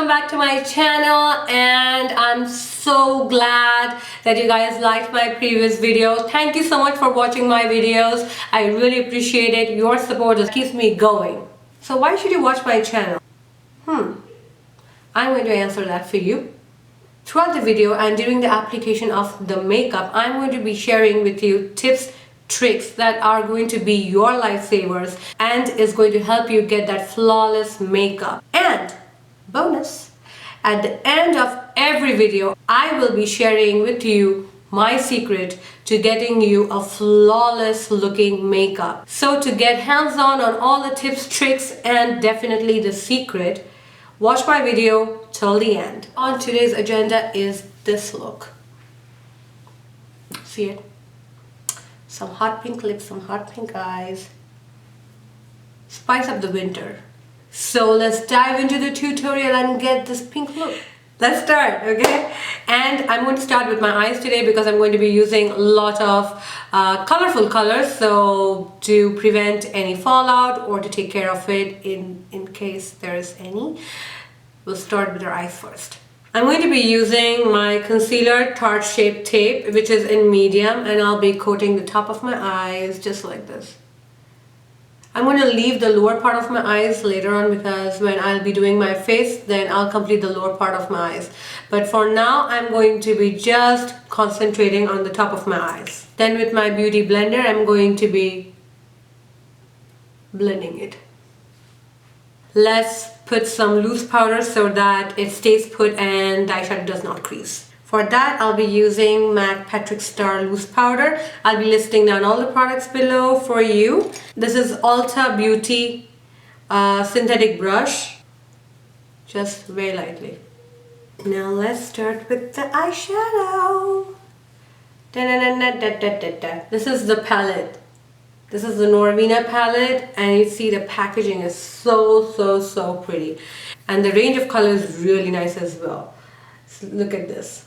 welcome back to my channel, and I'm so glad that you guys liked my previous video. Thank you so much for watching my videos. I really appreciate it. Your support just keeps me going. So why should you watch my channel? I'm going to answer that for you. Throughout the video and during the application of the makeup, I'm going to be sharing with you tips, tricks that are going to be your lifesavers and is going to help you get that flawless makeup. And bonus, at the end of every video, I will be sharing with you my secret to getting you a flawless looking makeup. So to get hands-on on all the tips, tricks, and definitely the secret, watch my video till the end. On today's agenda is this look. See it? Some hot pink lips, some hot pink eyes. Spice up the winter. So let's dive into the tutorial and get this pink look. Let's start, okay? And I'm going to start with my eyes today because I'm going to be using a lot of colorful colors, so to prevent any fallout or to take care of it in case there is any. We'll start with our eyes first. I'm going to be using my concealer Tarte Shape Tape, which is in medium, and I'll be coating the top of my eyes just like this. I'm going to leave the lower part of my eyes later on because when I'll be doing my face, then I'll complete the lower part of my eyes. But for now, I'm going to be just concentrating on the top of my eyes. Then with my beauty blender, I'm going to be blending it. Let's put some loose powder so that it stays put and the eyeshadow does not crease. For that, I'll be using MAC Patrick Starr loose powder. I'll be listing down all the products below for you. This is Ulta Beauty synthetic brush, just very lightly. Now let's start with the eyeshadow. This is the palette. This is the Norvina palette, and you see the packaging is so pretty, and the range of colors is really nice as well. So look at this.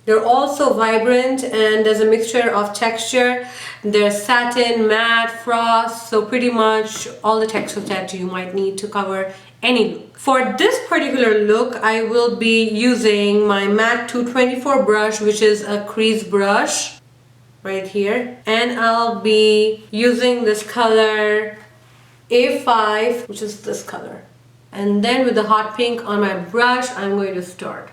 They're all so vibrant, and there's a mixture of texture. There's satin, matte, frost, so pretty much all the textures that you might need to cover any look. For this particular look, I will be using my MAC 224 brush, which is a crease brush right here, and I'll be using this color A5, which is this color. And then with the hot pink on my brush, I'm going to start.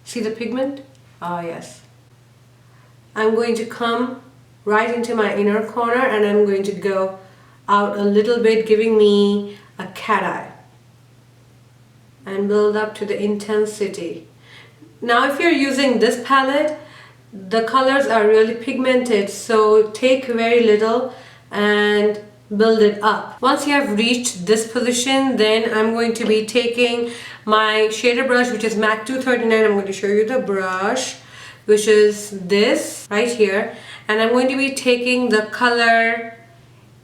See the pigment? Ah, yes. I'm going to come right into my inner corner, and I'm going to go out a little bit, giving me a cat eye, and build up to the intensity. Now if you're using this palette, the colors are really pigmented, so take very little and build it up. Once you have reached this position, then I'm going to be taking my shader brush, which is MAC 239. I'm going to show you the brush, which is this right here, and I'm going to be taking the color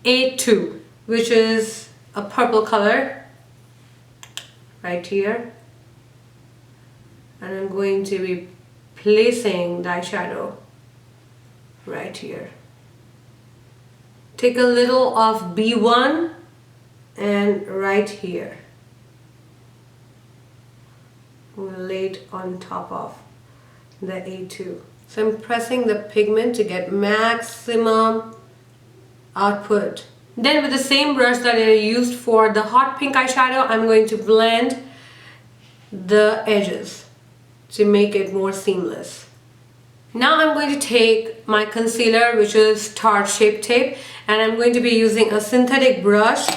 A2, which is a purple color right here, and I'm going to be placing the eyeshadow right here. Take a little of B1 and right here. We'll lay it on top of the A2. So I'm pressing the pigment to get maximum output. Then with the same brush that I used for the hot pink eyeshadow, I'm going to blend the edges to make it more seamless. Now I'm going to take my concealer, which is Tarte Shape Tape, and I'm going to be using a synthetic brush.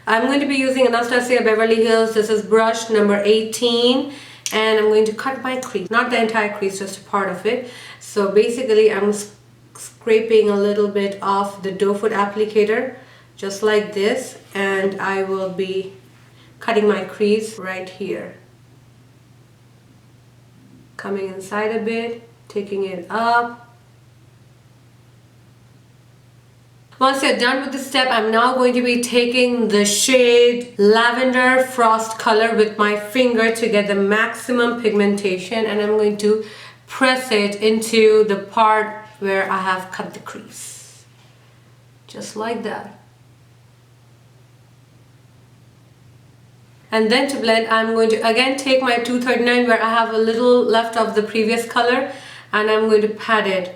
I'm going to be using Anastasia Beverly Hills. This is brush number 18, and I'm going to cut my crease. Not the entire crease, just a part of it. So basically I'm scraping a little bit off the doe foot applicator, just like this, and I will be cutting my crease right here. Coming inside a bit, taking it up. Once you're done with this step, I'm now going to be taking the shade Lavender Frost color with my finger to get the maximum pigmentation, and I'm going to press it into the part where I have cut the crease. Just like that. And then to blend, I'm going to again take my 239 where I have a little left of the previous color, and I'm going to pat it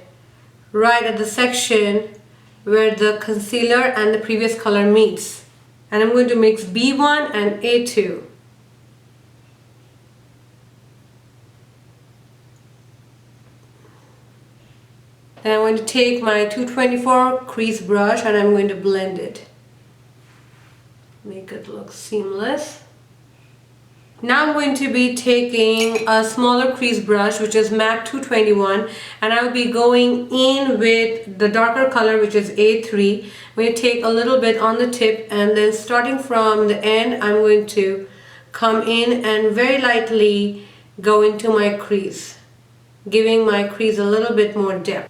right at the section where the concealer and the previous color meets. And I'm going to mix B1 and A2. Then I'm going to take my 224 crease brush and I'm going to blend it. Make it look seamless. Now I'm going to be taking a smaller crease brush, which is MAC 221, and I will be going in with the darker color, which is A3. I'm going to take a little bit on the tip, and then starting from the end, I'm going to come in and very lightly go into my crease, giving my crease a little bit more depth.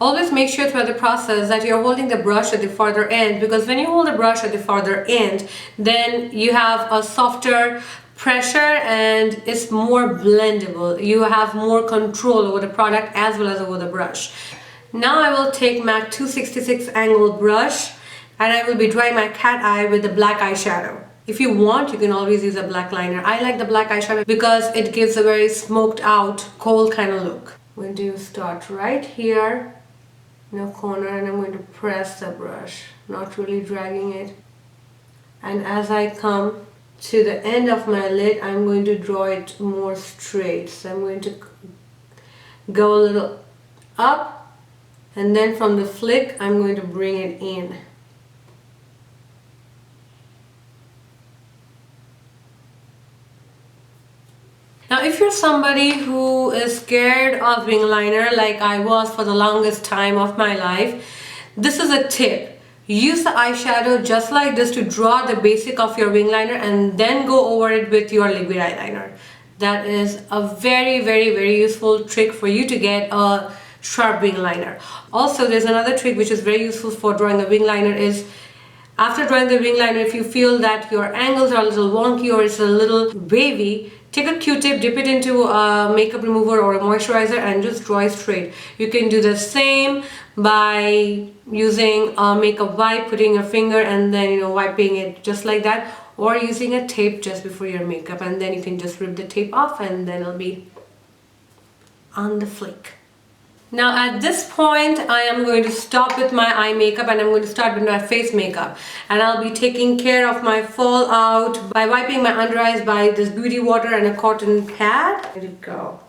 Always make sure throughout the process that you're holding the brush at the farther end, because when you hold the brush at the farther end, then you have a softer pressure and it's more blendable. You have more control over the product as well as over the brush. Now I will take MAC 266 angle brush and I will be drawing my cat eye with the black eyeshadow. If you want, you can always use a black liner. I like the black eyeshadow because it gives a very smoked out, cold kind of look. I'm going to start right here in a corner and I'm going to press the brush, not really dragging it. And as I come to the end of my lid, I'm going to draw it more straight. So I'm going to go a little up, and then from the flick, I'm going to bring it in. Now, if you're somebody who is scared of wing liner like I was for the longest time of my life, this is a tip. Use the eyeshadow just like this to draw the basic of your wing liner and then go over it with your liquid eyeliner. That is a very, very, very useful trick for you to get a sharp wing liner. Also, there's another trick which is very useful for drawing a wing liner is after drawing the wing liner, if you feel that your angles are a little wonky or it's a little wavy, take a Q-tip, dip it into a makeup remover or a moisturizer and just draw it straight. You can do the same by using a makeup wipe, putting your finger and then wiping it just like that, or using a tape just before your makeup, and then you can just rip the tape off and then it'll be on the flick. Now at this point, I am going to stop with my eye makeup and I'm going to start with my face makeup. And I'll be taking care of my fallout by wiping my under eyes by this beauty water and a cotton pad. Let it go.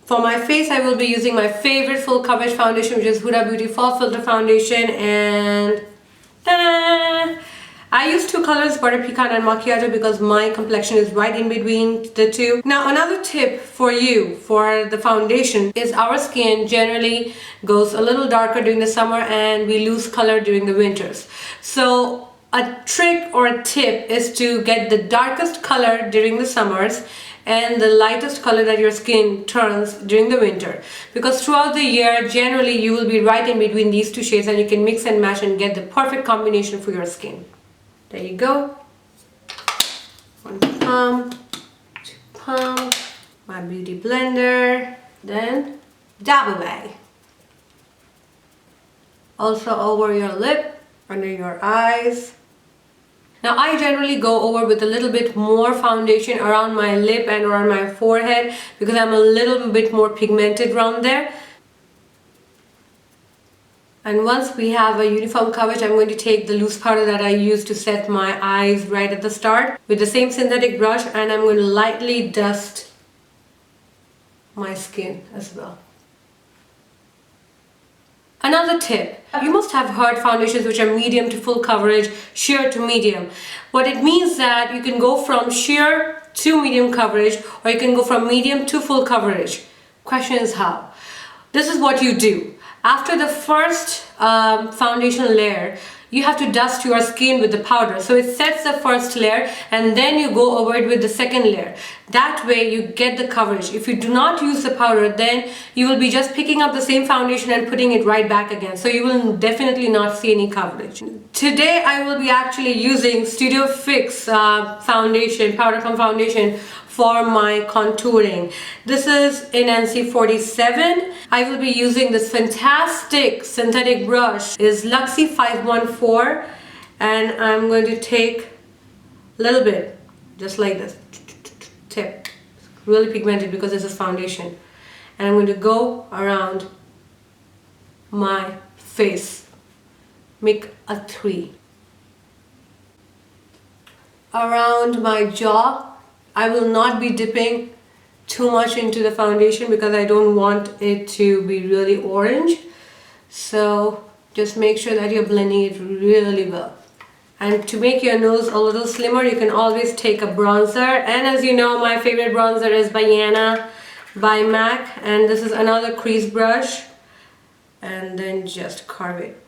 For my face, I will be using my favorite full coverage foundation, which is Huda Beauty Fall Filter Foundation, and ta-da! I use two colors, Butter Pecan and Macchiato, because my complexion is right in between the two. Now another tip for you for the foundation is our skin generally goes a little darker during the summer and we lose color during the winters. So a trick or a tip is to get the darkest color during the summers and the lightest color that your skin turns during the winter, because throughout the year generally you will be right in between these two shades and you can mix and match and get the perfect combination for your skin. There you go. One pump, two pump, my beauty blender, then dab away. Also over your lip, under your eyes. Now I generally go over with a little bit more foundation around my lip and around my forehead because I'm a little bit more pigmented around there. And once we have a uniform coverage, I'm going to take the loose powder that I used to set my eyes right at the start with the same synthetic brush, and I'm going to lightly dust my skin as well. Another tip, you must have heard foundations which are medium to full coverage, sheer to medium. What it means that you can go from sheer to medium coverage, or you can go from medium to full coverage. Question is how? This is what you do. After the first foundation layer, you have to dust your skin with the powder. So it sets the first layer and then you go over it with the second layer. That way you get the coverage. If you do not use the powder, then you will be just picking up the same foundation and putting it right back again. So you will definitely not see any coverage. Today I will be actually using Studio Fix foundation, powder cum foundation for my contouring. This is in NC47. I will be using this fantastic synthetic brush. It is Luxie 514 and I'm going to take a little bit, just like this, tip, really pigmented because this is foundation, and I'm going to go around my face, make a 3. Around my jaw, I will not be dipping too much into the foundation because I don't want it to be really orange. So just make sure that you're blending it really well. And to make your nose a little slimmer, you can always take a bronzer. And as you know, my favorite bronzer is Baiana by MAC. And this is another crease brush. And then just carve it.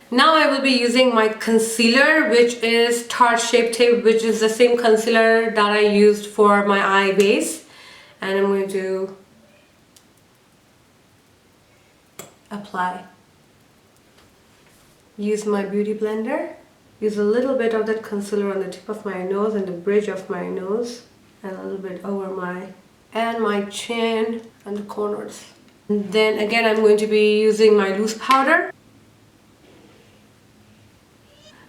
Now I will be using my concealer, which is Tarte Shape Tape, which is the same concealer that I used for my eye base. And I'm going to apply. Use my beauty blender. Use a little bit of that concealer on the tip of my nose and the bridge of my nose, and a little bit over my chin and the corners. And then again, I'm going to be using my loose powder.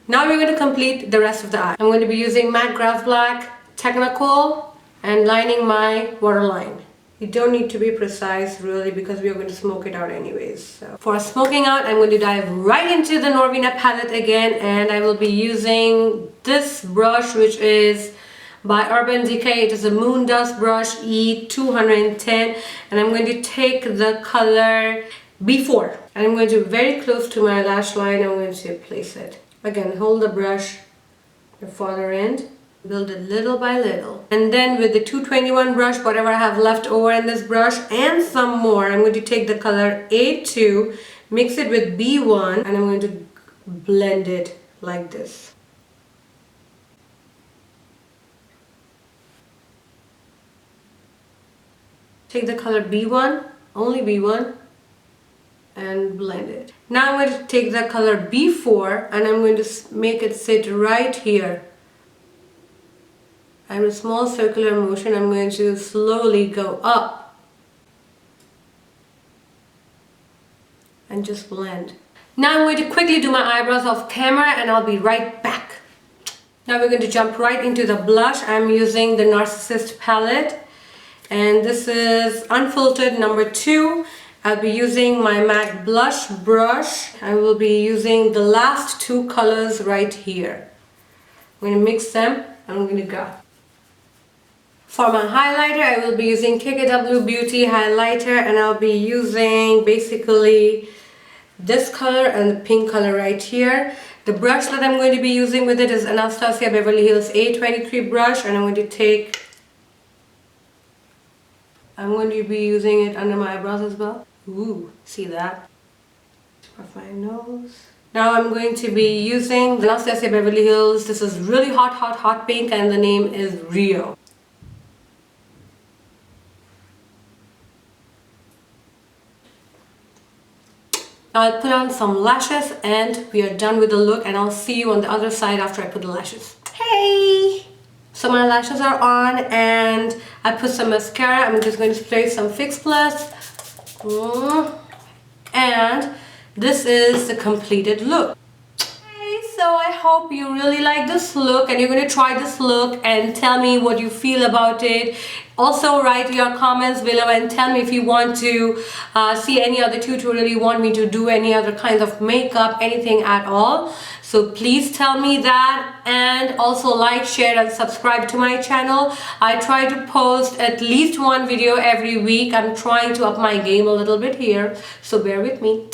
Now we're going to complete the rest of the eye. I'm going to be using matte grass black Technicolor and lining my waterline. You don't need to be precise really because we are going to smoke it out anyways. So for smoking out, I'm going to dive right into the Norvina palette again, and I will be using this brush, which is by Urban Decay. It is a Moondust brush E210, and I'm going to take the color B4, and I'm going to very close to my lash line. I'm going to place it. Again, hold the brush the farther end, build it little by little, and then with the 221 brush, whatever I have left over in this brush and some more, I'm going to take the color A2, mix it with B1, and I'm going to blend it like this. Take the color B1, only B1, and blend it. Now I'm going to take the color B4 and I'm going to make it sit right here. And with a small circular motion, I'm going to slowly go up and just blend. Now I'm going to quickly do my eyebrows off camera and I'll be right back. Now we're going to jump right into the blush. I'm using the Narsissist palette, and this is Unfiltered number 2. I'll be using my MAC blush brush. I will be using the last 2 colors right here. I'm going to mix them and I'm going to go. For my highlighter, I will be using KKW Beauty Highlighter, and I'll be using basically this color and the pink color right here. The brush that I'm going to be using with it is Anastasia Beverly Hills A23 brush, and I'm going to be using it under my eyebrows as well. Ooh, see that? Of my nose. Now I'm going to be using Anastasia Beverly Hills. This is really hot pink, and the name is Rio. Now I'll put on some lashes and we are done with the look, and I'll see you on the other side after I put the lashes. Hey! So my lashes are on and I put some mascara. I'm just going to spray some Fix Plus. And this is the completed look. So I hope you really like this look and you're going to try this look and tell me what you feel about it. Also write your comments below and tell me if you want to see any other tutorial, you want me to do any other kinds of makeup, anything at all. So please tell me that, and also like, share and subscribe to my channel. I try to post at least 1 video every week. I'm trying to up my game a little bit here, so bear with me.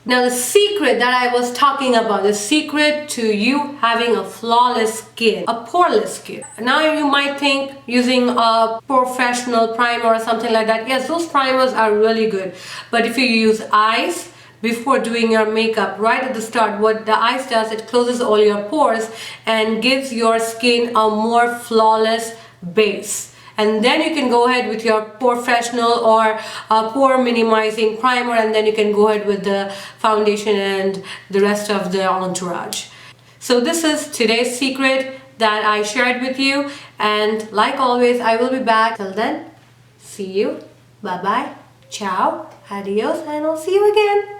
Now the secret that I was talking about, the secret to you having a flawless skin, a poreless skin. Now you might think using a professional primer or something like that. Yes, those primers are really good. But if you use ice before doing your makeup right at the start, what the ice does, it closes all your pores and gives your skin a more flawless base. And then you can go ahead with your professional or pore minimizing primer, and then you can go ahead with the foundation and the rest of the entourage. So this is today's secret that I shared with you, and like always I will be back. Till then, see you, bye bye, ciao, adios, and I'll see you again.